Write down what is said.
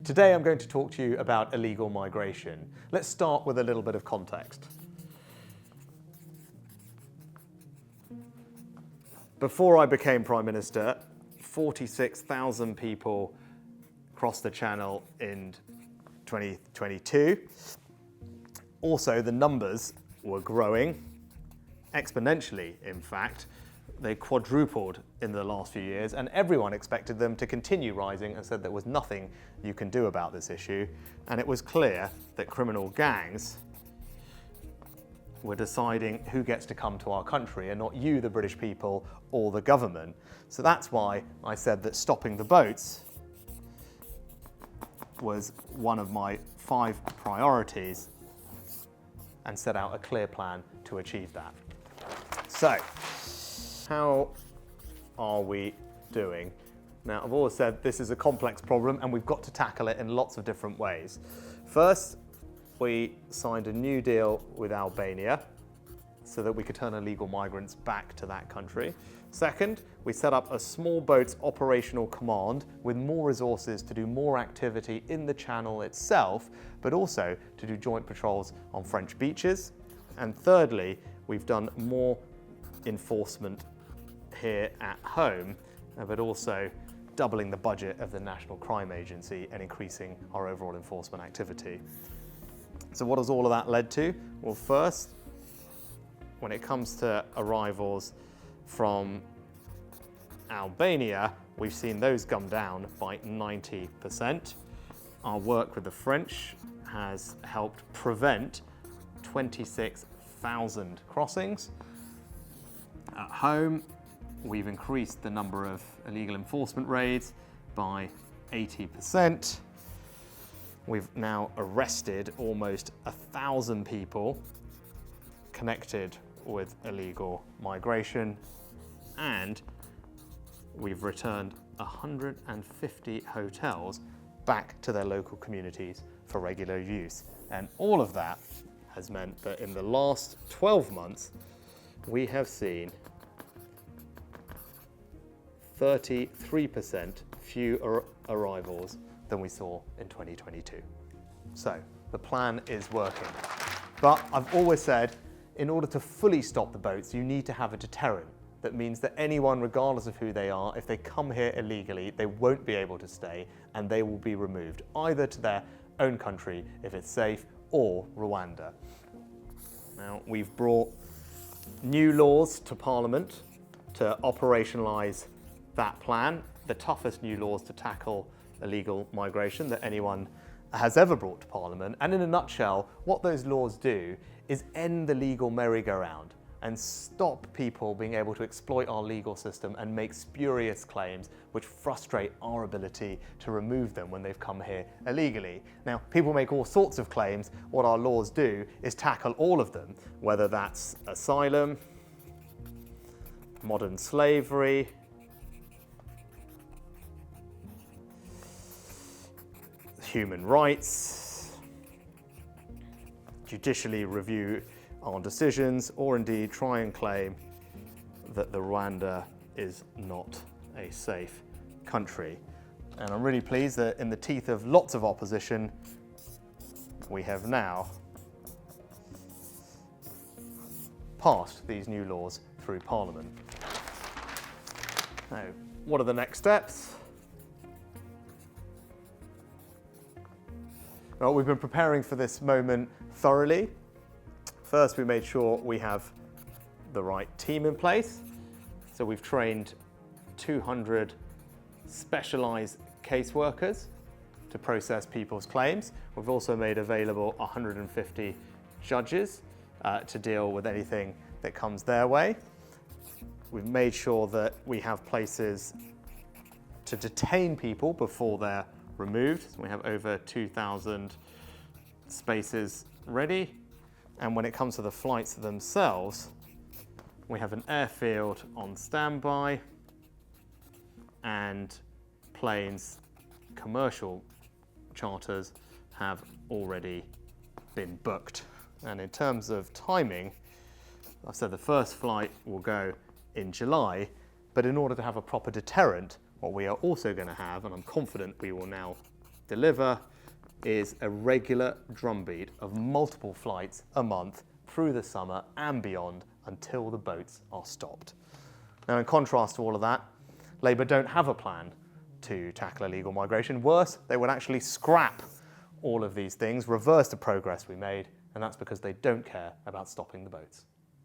Today I'm going to talk to you about illegal migration. Let's start with a little bit of context. Before I became Prime Minister, 46,000 people crossed the Channel in 2022. Also, the numbers were growing exponentially, in fact. They quadrupled in the last few years, and everyone expected them to continue rising and said there was nothing you can do about this issue. And it was clear that criminal gangs were deciding who gets to come to our country, and not you, the British people, or the government. So that's why I said that stopping the boats was one of my 5 priorities and set out a clear plan to achieve that. So, how are we doing? Now, I've always said this is a complex problem and we've got to tackle it in lots of different ways. First, we signed a new deal with Albania so that we could turn illegal migrants back to that country. Second, we set up a small boats operational command with more resources to do more activity in the Channel itself, but also to do joint patrols on French beaches. And thirdly, we've done more enforcement here at home, but also doubling the budget of the National Crime Agency and increasing our overall enforcement activity. So what has all of that led to? Well, first, when it comes to arrivals from Albania, we've seen those come down by 90%. Our work with the French has helped prevent 26,000 crossings. At home, we've increased the number of illegal enforcement raids by 80%. We've now arrested almost 1,000 people connected with illegal migration, and we've returned 150 hotels back to their local communities for regular use. And all of that has meant that in the last 12 months, we have seen 33% fewer arrivals than we saw in 2022. So the plan is working. But I've always said, in order to fully stop the boats, you need to have a deterrent. That means that anyone, regardless of who they are, if they come here illegally, they won't be able to stay and they will be removed, either to their own country if it's safe, or Rwanda. Now, we've brought new laws to Parliament to operationalise that plan, the toughest new laws to tackle illegal migration that anyone has ever brought to Parliament. And in a nutshell, what those laws do is end the legal merry-go-round and stop people being able to exploit our legal system and make spurious claims which frustrate our ability to remove them when they've come here illegally. Now, people make all sorts of claims. What our laws do is tackle all of them, whether that's asylum, modern slavery, human rights, judicially review our decisions, or indeed try and claim that the Rwanda is not a safe country. And I'm really pleased that in the teeth of lots of opposition, we have now passed these new laws through Parliament. Now, what are the next steps? Well, we've been preparing for this moment thoroughly. First, we made sure we have the right team in place. So we've trained 200 specialised caseworkers to process people's claims. We've also made available 150 judges to deal with anything that comes their way. We've made sure that we have places to detain people before they're removed. So we have over 2,000 spaces ready. And when it comes to the flights themselves, we have an airfield on standby, and planes, commercial charters, have already been booked. And in terms of timing, I've said the first flight will go in July, but in order to have a proper deterrent, what we are also going to have, and I'm confident we will now deliver is a regular drumbeat of multiple flights a month through the summer and beyond until the boats are stopped. Now, in contrast to all of that, Labour don't have a plan to tackle illegal migration. Worse, they would actually scrap all of these things, reverse the progress we made, and that's because they don't care about stopping the boats.